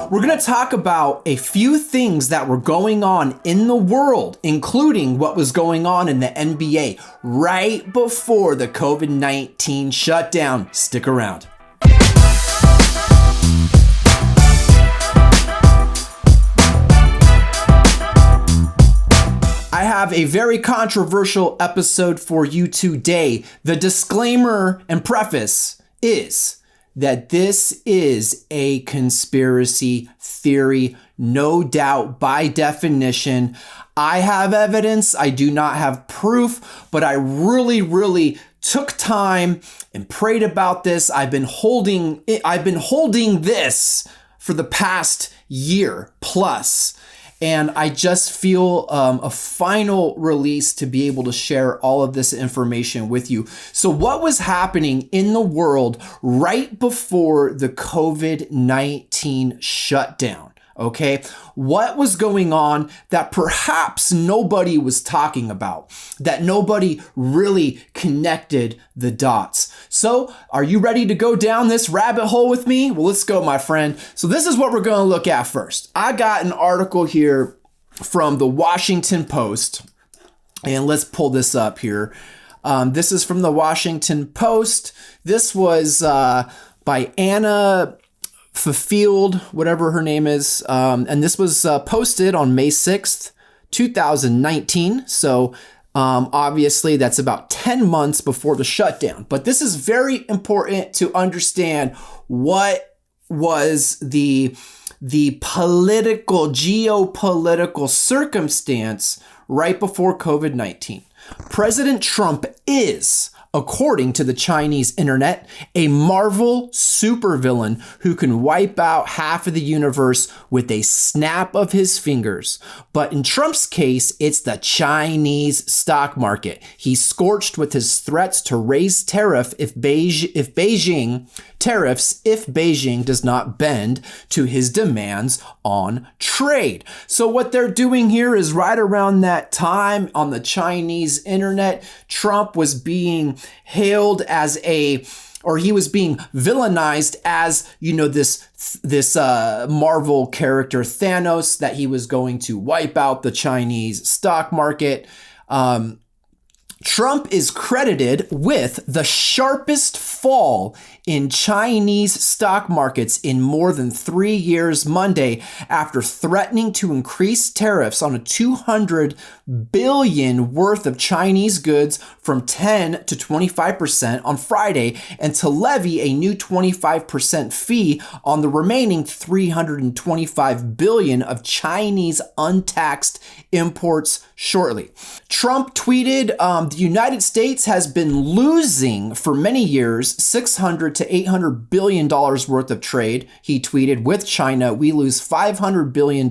We're going to talk about a few things that were going on in the world, including what was going on in the NBA right before the COVID-19 shutdown. Stick around. I have a very controversial episode for you today. The disclaimer and preface is that this is a conspiracy theory, no doubt by definition. I have evidence, I do not have proof, but I really took time and prayed about this. I've been holding this for the past year plus. And I just feel a final release to be able to share all of this information with you. So what was happening in the world right before the COVID-19 shutdown? Okay, what was going on that perhaps nobody was talking about, that nobody really connected the dots? So are you ready to go down this rabbit hole with me? Well, let's go, my friend. So this is what we're going to look at first. I got an article here from the Washington Post, and let's pull this up here. This is from the Washington Post. This was by Anna Fulfilled, whatever her name is. And this was posted on May 6th, 2019. So obviously that's about 10 months before the shutdown. But this is very important to understand what was the geopolitical circumstance right before COVID-19. President Trump is, according to the Chinese internet, a Marvel supervillain who can wipe out half of the universe with a snap of his fingers. But in Trump's case, it's the Chinese stock market. He's scorched with his threats to raise tariffs if Beijing does not bend to his demands on trade. So what they're doing here is right around that time on the Chinese internet, Trump was being hailed as he was being villainized as, this Marvel character Thanos, that he was going to wipe out the Chinese stock market. Trump is credited with the sharpest fall in Chinese stock markets in more than 3 years Monday after threatening to increase tariffs on a $200 billion worth of Chinese goods from 10 to 25% on Friday, and to levy a new 25% fee on the remaining $325 billion of Chinese untaxed imports shortly. Trump tweeted, the United States has been losing for many years $600 to $800 billion worth of trade. He tweeted, with China, we lose $500 billion.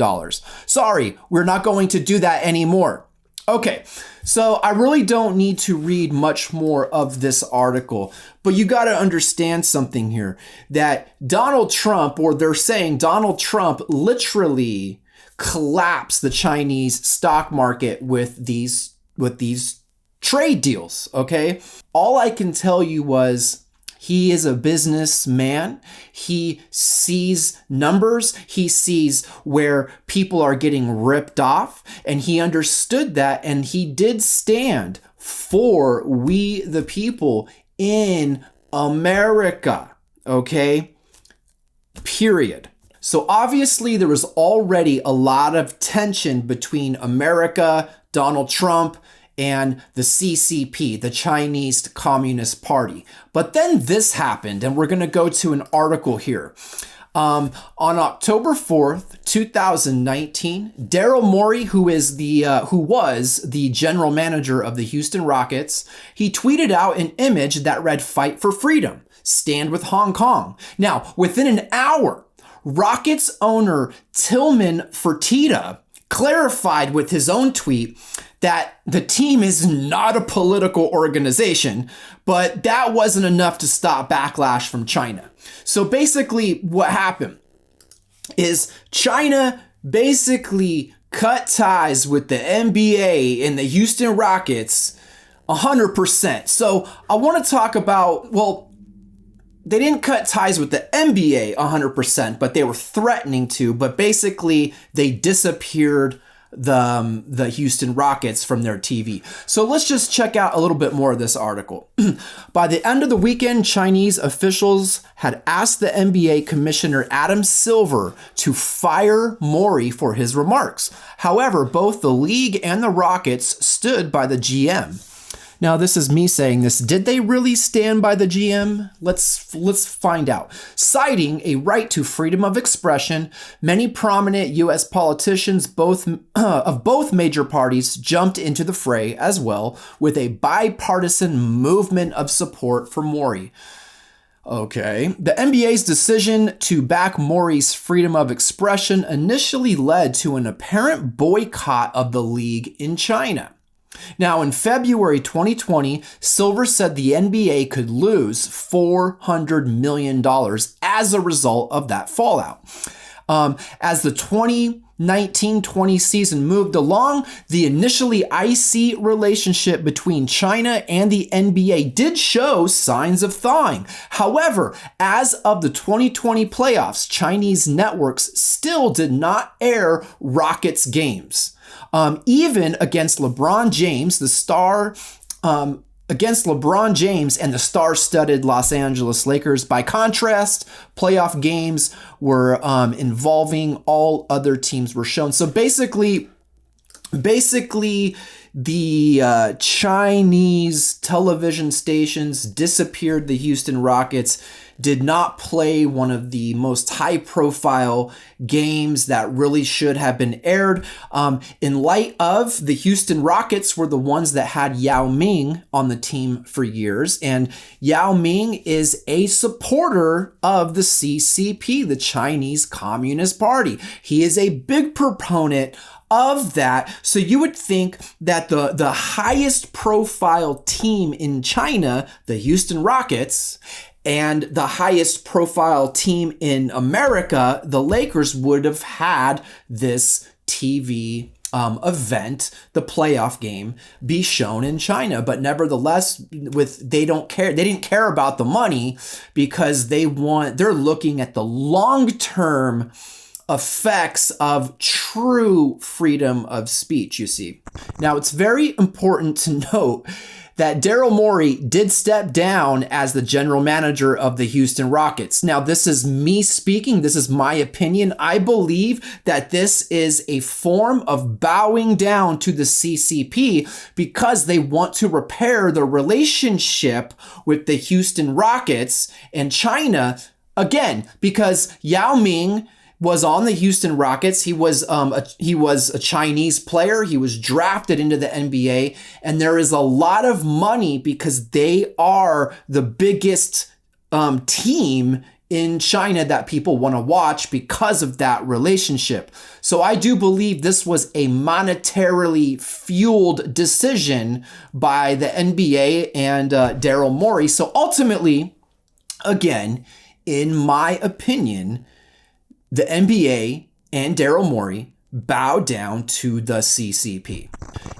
Sorry, we're not going to do that anymore. Okay, so I really don't need to read much more of this article, but you got to understand something here, that Donald Trump, or they're saying Donald Trump literally collapsed the Chinese stock market with these trade deals, okay? All I can tell you was he is a businessman. He sees numbers. He sees where people are getting ripped off, and he understood that, and he did stand for we the people in America, okay? Period. So obviously there was already a lot of tension between America, Donald Trump, and the CCP, the Chinese Communist Party. But then this happened, and we're going to go to an article here. On October 4th, 2019, Daryl Morey, who was the general manager of the Houston Rockets, he tweeted out an image that read, "Fight for freedom, stand with Hong Kong." Now, within an hour, Rockets owner Tillman Fertitta clarified with his own tweet that the team is not a political organization, but that wasn't enough to stop backlash from China. So basically what happened is China basically cut ties with the NBA and the Houston Rockets 100%. So I want to talk about, well, they didn't cut ties with the NBA 100%, but they were threatening to. But basically, they disappeared the Houston Rockets from their TV. So let's just check out a little bit more of this article. By the end of the weekend, Chinese officials had asked the NBA commissioner Adam Silver to fire Morey for his remarks. However, both the league and the Rockets stood by the GM. Now, this is me saying this. Did they really stand by the GM? Let's find out. Citing a right to freedom of expression, many prominent U.S. politicians of both major parties jumped into the fray as well, with a bipartisan movement of support for Morey. Okay. The NBA's decision to back Morey's freedom of expression initially led to an apparent boycott of the league in China. Now, in February 2020, Silver said the NBA could lose $400 million as a result of that fallout. As the 2019-20 season moved along, the initially icy relationship between China and the NBA did show signs of thawing. However, as of the 2020 playoffs, Chinese networks still did not air Rockets games. Even against LeBron James, against LeBron James and the star-studded Los Angeles Lakers. By contrast, playoff games were involving all other teams were shown. So basically, the Chinese television stations disappeared the Houston Rockets, did not play one of the most high-profile games that really should have been aired. In light of the Houston Rockets were the ones that had Yao Ming on the team for years, and Yao Ming is a supporter of the CCP, the Chinese Communist Party. He is a big proponent of that. So you would think that the highest profile team in China, the Houston Rockets, and the highest profile team in America, the Lakers, would have had this TV event, the playoff game, be shown in China. But nevertheless, they didn't care about the money, because they're looking at the long-term effects of true freedom of speech, you see. Now, it's very important to note that Daryl Morey did step down as the general manager of the Houston Rockets. Now, this is me speaking. This is my opinion. I believe that this is a form of bowing down to the CCP because they want to repair the relationship with the Houston Rockets and China. Again, because Yao Ming was on the Houston Rockets. He was a Chinese player. He was drafted into the NBA, and there is a lot of money because they are the biggest team in China that people want to watch because of that relationship. So I do believe this was a monetarily fueled decision by the NBA and Daryl Morey. So ultimately, again, in my opinion, the NBA and Daryl Morey bow down to the CCP.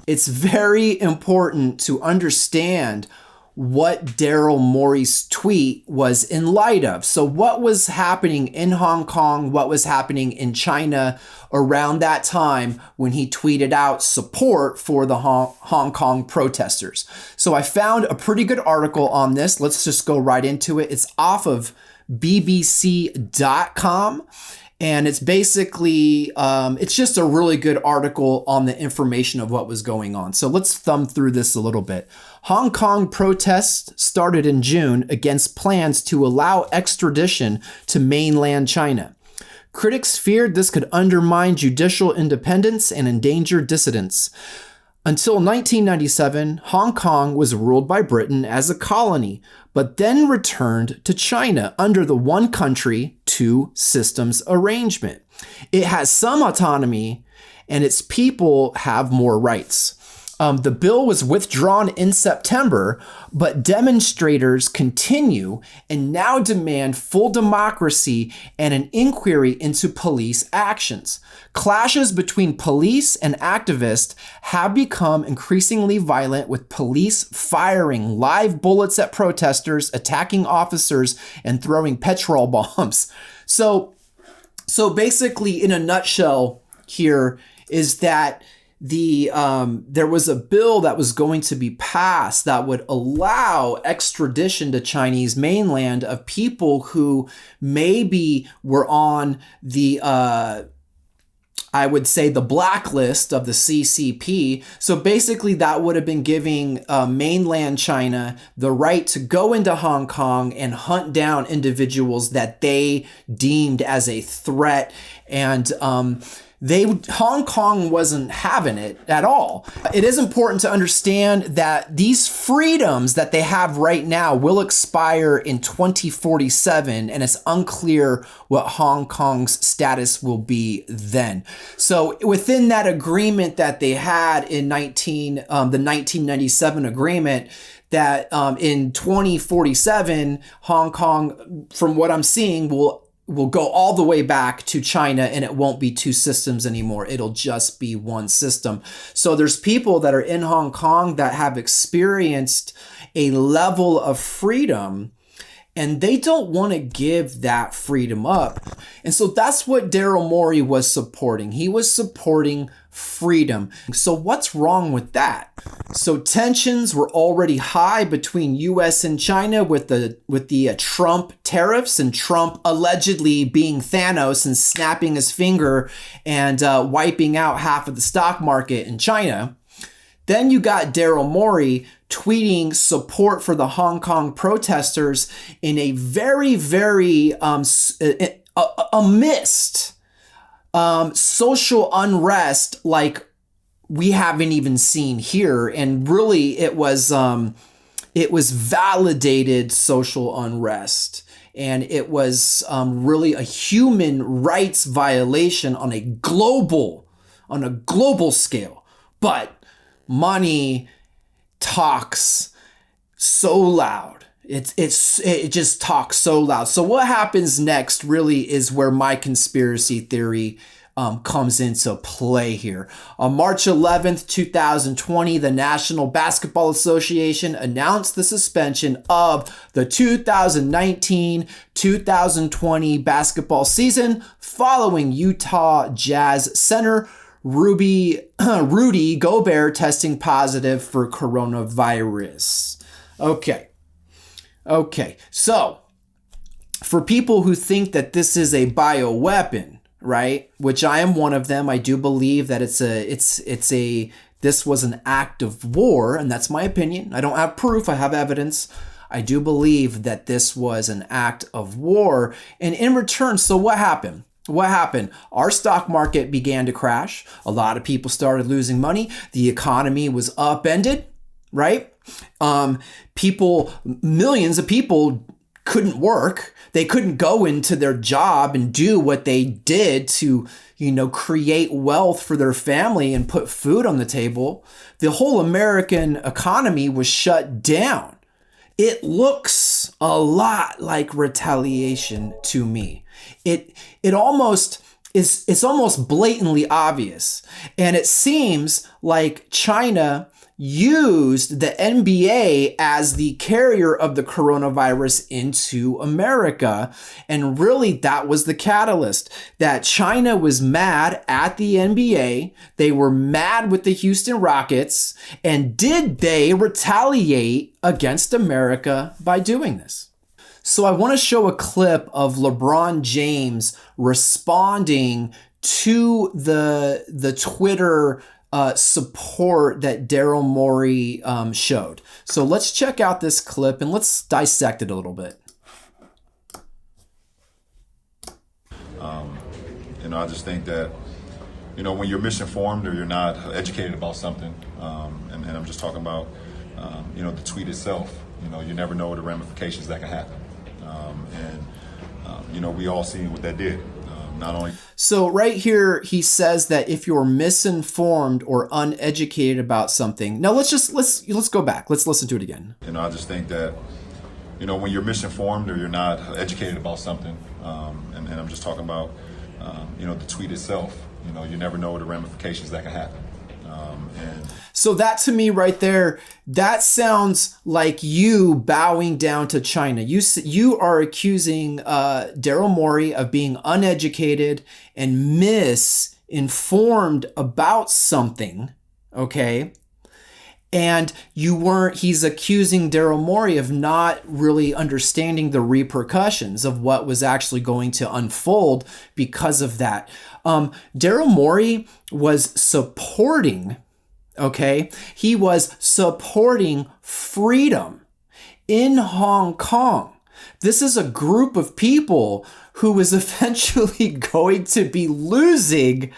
It's very important to understand what Daryl Morey's tweet was in light of. So what was happening in Hong Kong, what was happening in China around that time when he tweeted out support for the Hong Kong protesters. So I found a pretty good article on this. Let's just go right into it. It's off of bbc.com. And it's basically, it's just a really good article on the information of what was going on. So let's thumb through this a little bit. Hong Kong protests started in June against plans to allow extradition to mainland China. Critics feared this could undermine judicial independence and endanger dissidents. Until 1997, Hong Kong was ruled by Britain as a colony, but then returned to China under the one country, two systems arrangement. It has some autonomy, and its people have more rights. The bill was withdrawn in September, but demonstrators continue and now demand full democracy and an inquiry into police actions. Clashes between police and activists have become increasingly violent, with police firing live bullets at protesters, attacking officers, and throwing petrol bombs. So basically, in a nutshell here, is that there was a bill that was going to be passed that would allow extradition to Chinese mainland of people who maybe were on the I would say the blacklist of the CCP. So basically that would have been giving mainland China the right to go into Hong Kong and hunt down individuals that they deemed as a threat. And Hong Kong wasn't having it at all. It is important to understand that these freedoms that they have right now will expire in 2047, and it's unclear what Hong Kong's status will be then. So within that agreement that they had in the 1997 agreement, that in 2047, Hong Kong, from what I'm seeing, will go all the way back to China, and it won't be two systems anymore. It'll just be one system. So there's people that are in Hong Kong that have experienced a level of freedom, and they don't want to give that freedom up. And so that's what Daryl Morey was supporting. He was supporting freedom. So what's wrong with that? So tensions were already high between US and China with the Trump tariffs, and Trump allegedly being Thanos and snapping his finger and wiping out half of the stock market in China. Then you got Daryl Morey tweeting support for the Hong Kong protesters in a very, very amidst social unrest like we haven't even seen here. And really it was validated social unrest. And it was really a human rights violation on a global scale. But money talks so loud. It just talks so loud. So what happens next really is where my conspiracy theory comes into play here. On March 11th, 2020, the National Basketball Association announced the suspension of the 2019-2020 basketball season following Utah Jazz center Rudy Gobert testing positive for coronavirus. Okay, so for people who think that this is a bioweapon, right, which I am one of them, I do believe that this was an act of war, and that's my opinion. I don't have proof, I have evidence. I do believe that this was an act of war. And in return, so what happened? Our stock market began to crash. A lot of people started losing money. The economy was upended, right? Millions of people couldn't work. They couldn't go into their job and do what they did to, create wealth for their family and put food on the table. The whole American economy was shut down. It looks a lot like retaliation to me. It's almost blatantly obvious. And it seems like China used the NBA as the carrier of the coronavirus into America. And really, that was the catalyst, that China was mad at the NBA. They were mad with the Houston Rockets. And did they retaliate against America by doing this? So I want to show a clip of LeBron James responding to the Twitter support that Daryl Morey showed. So let's check out this clip and let's dissect it a little bit. I just think that, when you're misinformed or you're not educated about something, and I'm just talking about, the tweet itself, you never know the ramifications that can happen. We all seen what that did. Not only, So right here, he says that if you're misinformed or uneducated about something. Now let's go back. Let's listen to it again. I just think that, when you're misinformed or you're not educated about something, and I'm just talking about, the tweet itself, you never know the ramifications that can happen. So that to me right there, that sounds like you bowing down to China. You are accusing Daryl Morey of being uneducated and misinformed about something, okay? And he's accusing Daryl Morey of not really understanding the repercussions of what was actually going to unfold because of that. Daryl Morey was supporting, okay? He was supporting freedom in Hong Kong. This is a group of people who is eventually going to be losing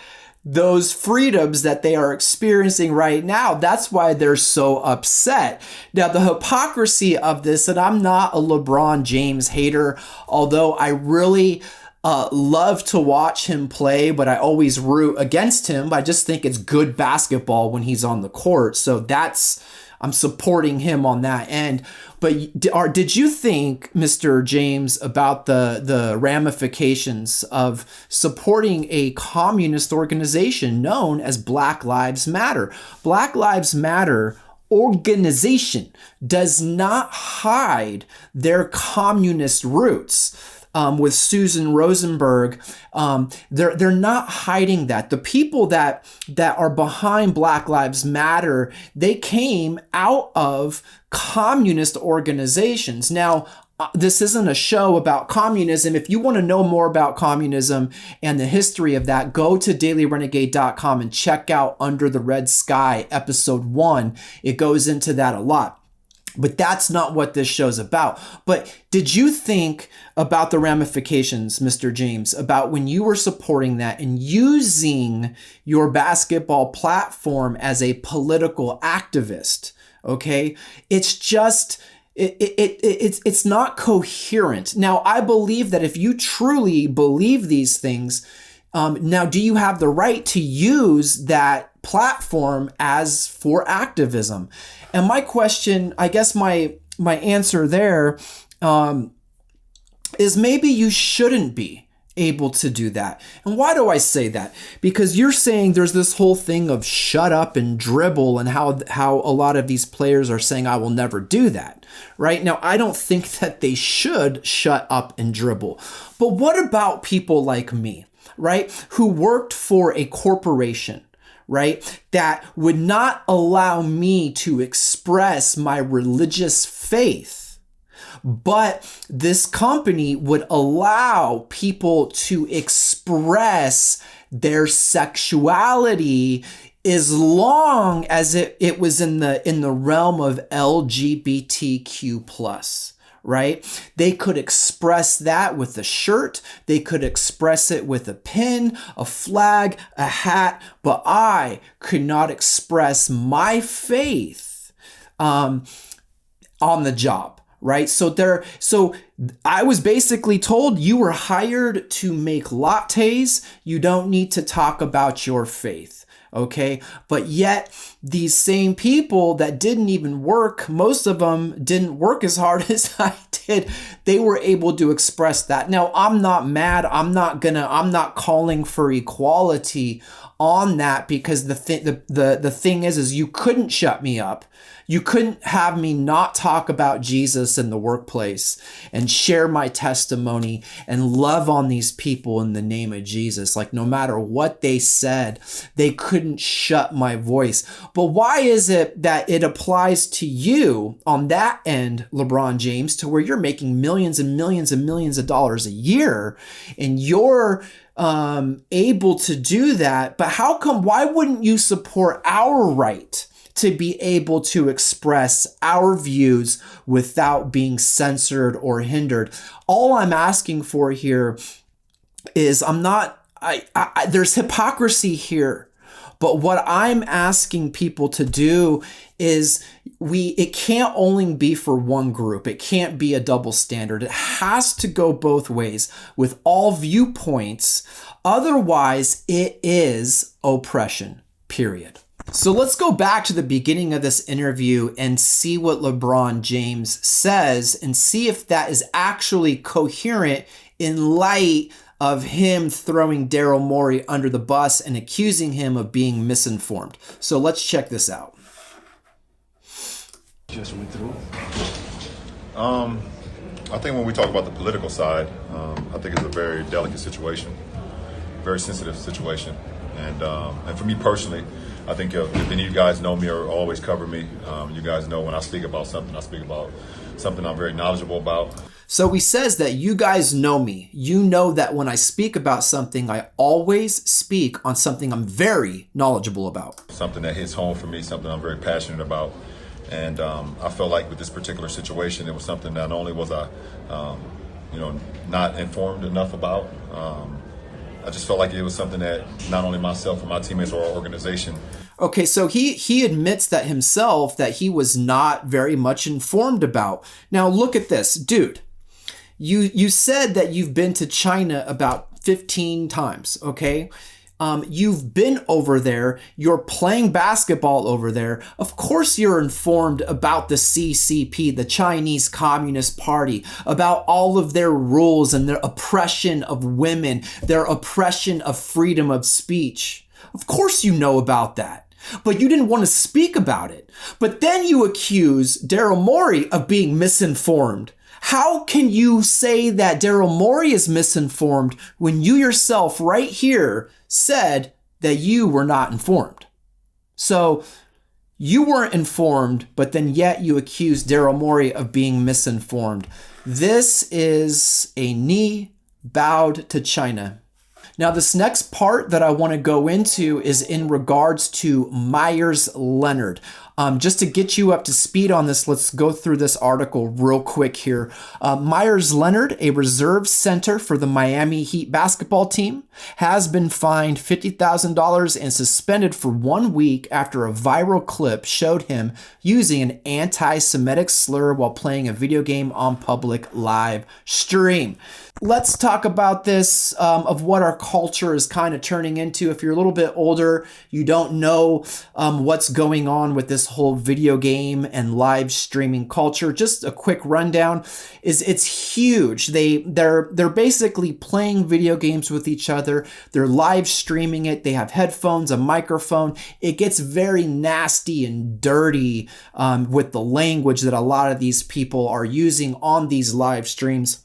those freedoms that they are experiencing right now. That's why they're so upset. Now, the hypocrisy of this, and I'm not a LeBron James hater, although I really love to watch him play, but I always root against him. I just think it's good basketball when he's on the court. So I'm supporting him on that end. But did you think, Mr. James, about the ramifications of supporting a communist organization known as Black Lives Matter? Black Lives Matter organization does not hide their communist roots. With Susan Rosenberg, they're not hiding that. The people that are behind Black Lives Matter, they came out of communist organizations. Now, this isn't a show about communism. If you want to know more about communism and the history of that, go to dailyrenegade.com and check out Under the Red Sky, episode 1. It goes into that a lot. But that's not what this show's about. But did you think about the ramifications, Mr. James, about when you were supporting that and using your basketball platform as a political activist? Okay, it's just it's not coherent. Now, I believe that if you truly believe these things, now, do you have the right to use that platform as for activism? And my question, I guess my answer there is maybe you shouldn't be able to do that. And why do I say that? Because you're saying there's this whole thing of shut up and dribble and how a lot of these players are saying, I will never do that, right? Now, I don't think that they should shut up and dribble. But what about people like me, right, who worked for a corporation, right, that would not allow me to express my religious faith, but this company would allow people to express their sexuality as long as it was in the realm of LGBTQ+. Right? They could express that with a shirt. They could express it with a pin, a flag, a hat, but I could not express my faith on the job. Right? So I was basically told you were hired to make lattes. You don't need to talk about your faith. Okay. But yet these same people that didn't even work, most of them didn't work as hard as I did. They were able to express that. Now, I'm not mad. I'm not calling for equality on that, because the thing is you couldn't shut me up. You couldn't have me not talk about Jesus in the workplace and share my testimony and love on these people in the name of Jesus. Like, no matter what they said, they couldn't shut my voice. But why is it that it applies to you on that end, LeBron James, to where you're making millions and millions and millions of dollars a year and you're able to do that? But why wouldn't you support our right to be able to express our views without being censored or hindered? All I'm asking for here is there's hypocrisy here, But what I'm asking people to do is it can't only be for one group. It can't be a double standard. It has to go both ways with all viewpoints. Otherwise, it is oppression, period. So let's go back to the beginning of this interview and see what LeBron James says and see if that is actually coherent in light of him throwing Daryl Morey under the bus and accusing him of being misinformed. So let's check this out. Just went through. I think when we talk about the political side, I think it's a very delicate situation, very sensitive situation. And for me personally, I think if any of you guys know me or always cover me, you guys know when I speak about something, I speak about something I'm very knowledgeable about. So he says that you guys know me. You know that when I speak about something, I always speak on something I'm very knowledgeable about. Something that hits home for me, something I'm very passionate about. And I felt like with this particular situation, it was something not only was I, not informed enough about, I just felt like it was something that not only myself and my teammates or our organization. Okay, so he admits that himself that he was not very much informed about. Now look at this, dude. You said that you've been to China about 15 times, okay? You've been over there. You're playing basketball over there. Of course you're informed about the CCP, the Chinese Communist Party, about all of their rules and their oppression of women, their oppression of freedom of speech. Of course you know about that, but you didn't want to speak about it. But then you accuse Daryl Morey of being misinformed. How can you say that Daryl Morey is misinformed when you yourself right here said that you were not informed? So you weren't informed, but then yet you accused Daryl Morey of being misinformed. This is a knee bowed to China. Now, this next part that I want to go into is in regards to Myers Leonard. Just to get you up to speed on this, let's go through this article real quick here. Myers Leonard, a reserve center for the Miami Heat basketball team, has been fined $50,000 and suspended for 1 week after a viral clip showed him using an anti-Semitic slur while playing a video game on public live stream. Let's talk about this, of what our culture is kind of turning into. If you're a little bit older, you don't know what's going on with this whole video game and live streaming culture. Just a quick rundown is it's huge. They're basically playing video games with each other. They're live streaming it. They have headphones, a microphone. It gets very nasty and dirty with the language that a lot of these people are using on these live streams.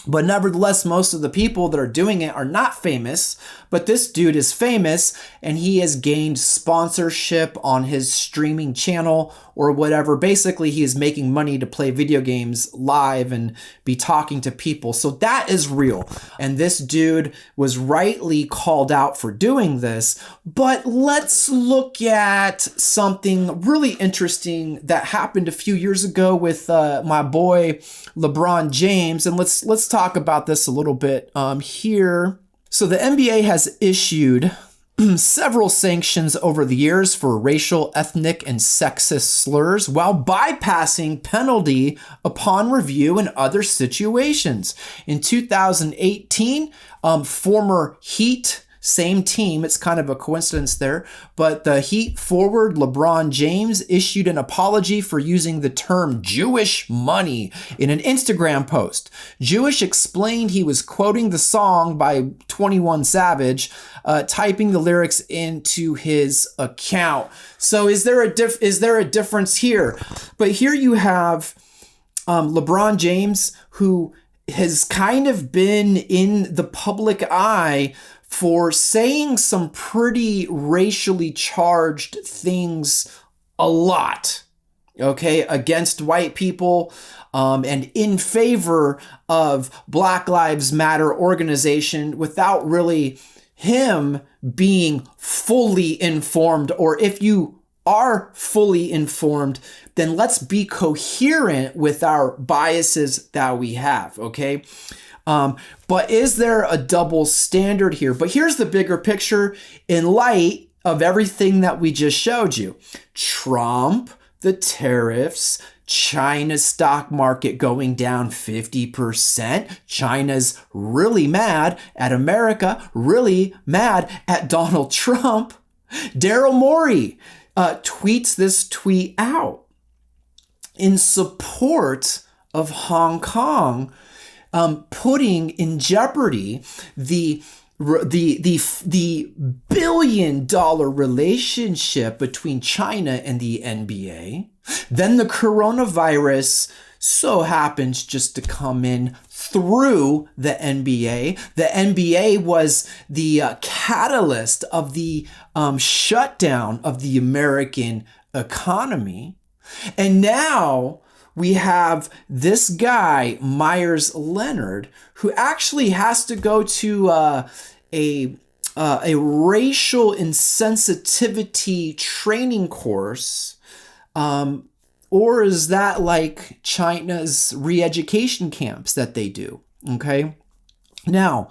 But nevertheless, most of the people that are doing it are not famous, but this dude is famous and he has gained sponsorship on his streaming channel or whatever. Basically, he is making money to play video games live and be talking to people. So that is real. And this dude was rightly called out for doing this. But let's look at something really interesting that happened a few years ago with my boy LeBron James. And let's talk about this a little bit here. So the NBA has issued several sanctions over the years for racial, ethnic, and sexist slurs while bypassing penalty upon review in other situations. In 2018, former Heat, same team, it's kind of a coincidence there, but the Heat forward LeBron James issued an apology for using the term Jewish money in an Instagram post. Jewish explained he was quoting the song by 21 Savage, typing the lyrics into his account. So is there a difference here? But here you have LeBron James, who has kind of been in the public eye for saying some pretty racially charged things a lot, okay, against white people, and in favor of Black Lives Matter organization without really him being fully informed. Or if you are fully informed, then let's be coherent with our biases that we have, okay? But is there a double standard here? But here's the bigger picture in light of everything that we just showed you. Trump, the tariffs, China's stock market going down 50%. China's really mad at America, really mad at Donald Trump. Daryl Morey tweets this tweet out in support of Hong Kong, putting in jeopardy the billion-dollar relationship between China and the NBA. Then the coronavirus so happens just to come in through the NBA. The NBA was the catalyst of the shutdown of the American economy. And now we have this guy, Myers Leonard, who actually has to go to a racial insensitivity training course. Or is that like China's re-education camps that they do? Okay. Now,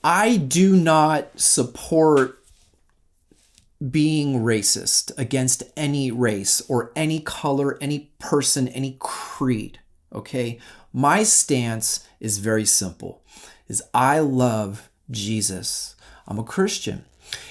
I do not support being racist against any race or any color, any person, any creed. Okay. My stance is very simple, is I love Jesus. I'm a Christian.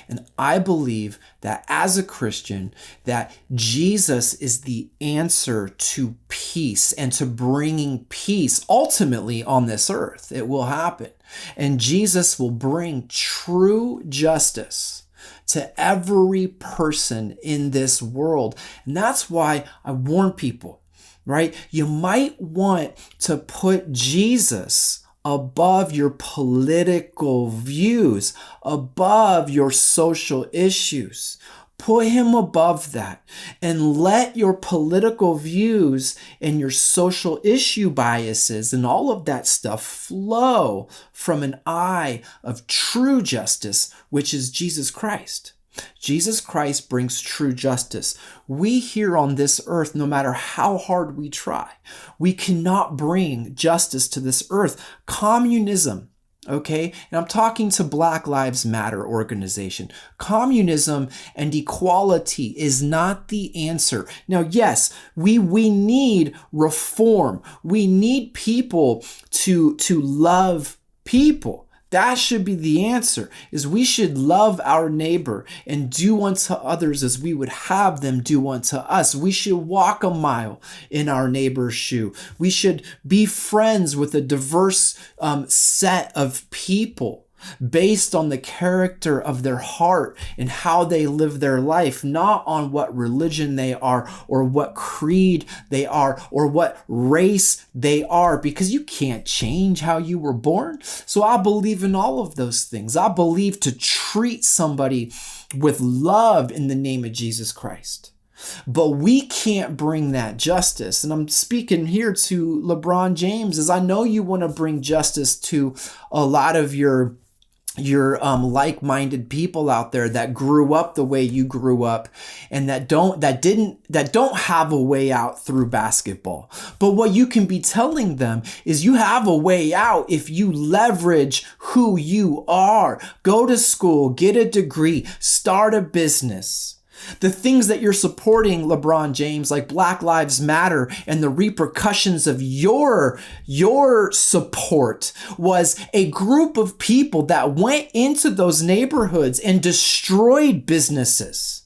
And I believe that as a Christian, that Jesus is the answer to peace and to bringing peace ultimately on this earth. It will happen. And Jesus will bring true justice to every person in this world. And that's why I warn people, right? You might want to put Jesus above your political views, above your social issues. Put him above that and let your political views and your social issue biases and all of that stuff flow from an eye of true justice, which is Jesus Christ. Jesus Christ brings true justice. We here on this earth, no matter how hard we try, we cannot bring justice to this earth. Communism, okay? And I'm talking to Black Lives Matter organization. Communism and equality is not the answer. Now, yes, we need reform. We need people to love people. That should be the answer, is we should love our neighbor and do unto others as we would have them do unto us. We should walk a mile in our neighbor's shoe. We should be friends with a diverse set of people based on the character of their heart and how they live their life, not on what religion they are or what creed they are or what race they are, because you can't change how you were born. So I believe in all of those things. I believe to treat somebody with love in the name of Jesus Christ. But we can't bring that justice. And I'm speaking here to LeBron James, as I know you want to bring justice to a lot of your like-minded people out there that grew up the way you grew up and that don't have a way out through basketball. But what you can be telling them is you have a way out if you leverage who you are. Go to school, get a degree, start a business. The things that you're supporting, LeBron James, like Black Lives Matter and the repercussions of your support was a group of people that went into those neighborhoods and destroyed businesses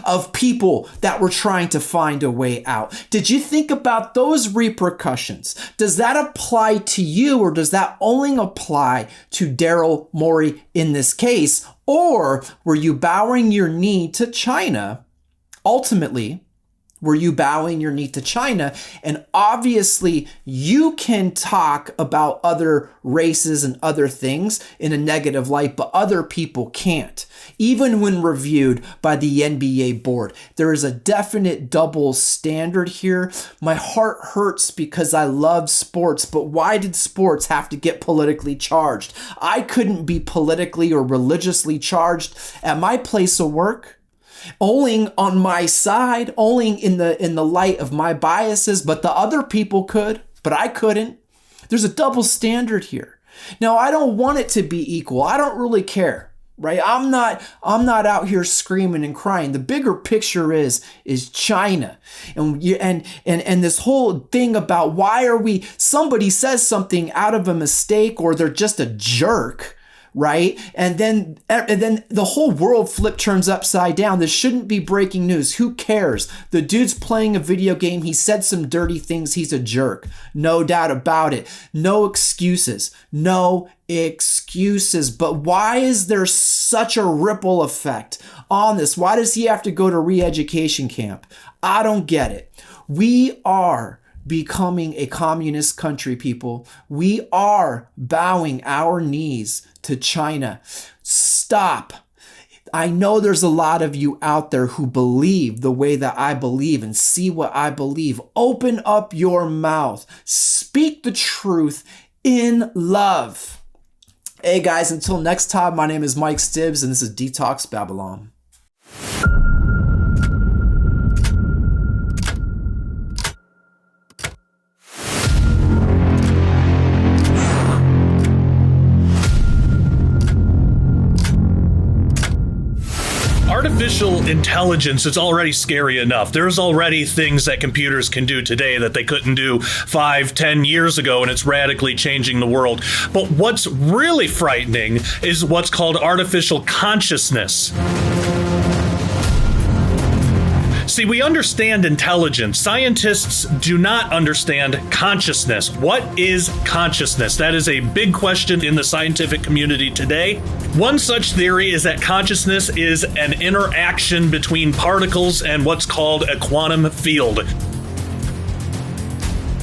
of people that were trying to find a way out. Did you think about those repercussions? Does that apply to you, or does that only apply to Daryl Morey in this case? Or were you bowing your knee to China? Ultimately, were you bowing your knee to China? And obviously, you can talk about other races and other things in a negative light, but other people can't. Even when reviewed by the NBA board, there is a definite double standard here. My heart hurts because I love sports, but why did sports have to get politically charged? I couldn't be politically or religiously charged at my place of work. Only on my side, only in the light of my biases, but the other people could, but I couldn't. There's a double standard here. Now, I don't want it to be equal. I don't really care. right? I'm not out here screaming and crying. The bigger picture is China. And this whole thing about somebody says something out of a mistake or they're just a jerk, right? And then the whole world turns upside down. This shouldn't be breaking news. Who cares? The dude's playing a video game. He said some dirty things. He's a jerk. No doubt about it. No excuses. No excuses. But why is there such a ripple effect on this? Why does he have to go to re-education camp? I don't get it. We are becoming a communist country, people. We are bowing our knees to China. Stop. I know there's a lot of you out there who believe the way that I believe and see what I believe. Open up your mouth. Speak the truth in love. Hey guys, until next time, my name is Mike Stibbs and this is Detox Babylon. Artificial intelligence is already scary enough. There's already things that computers can do today that they couldn't do 5-10 years ago, and it's radically changing the world. But what's really frightening is what's called artificial consciousness. See, we understand intelligence. Scientists do not understand consciousness. What is consciousness? That is a big question in the scientific community today. One such theory is that consciousness is an interaction between particles and what's called a quantum field.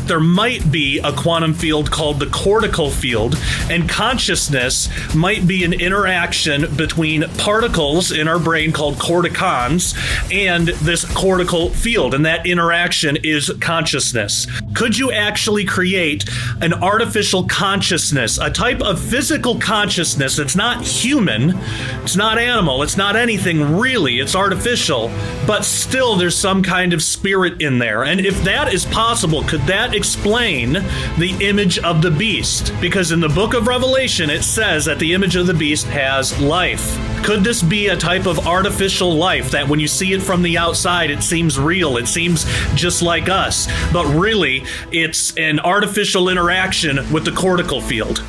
There might be a quantum field called the cortical field, and consciousness might be an interaction between particles in our brain called corticons and this cortical field, and that interaction is consciousness. Could you actually create an artificial consciousness, a type of physical consciousness that's not human, it's not animal, it's not anything really, it's artificial, but still there's some kind of spirit in there? And if that is possible, could that explain the image of the beast? Because in the book of Revelation, it says that the image of the beast has life. Could this be a type of artificial life that when you see it from the outside, it seems real, it seems just like us, but really it's an artificial interaction with the cortical field?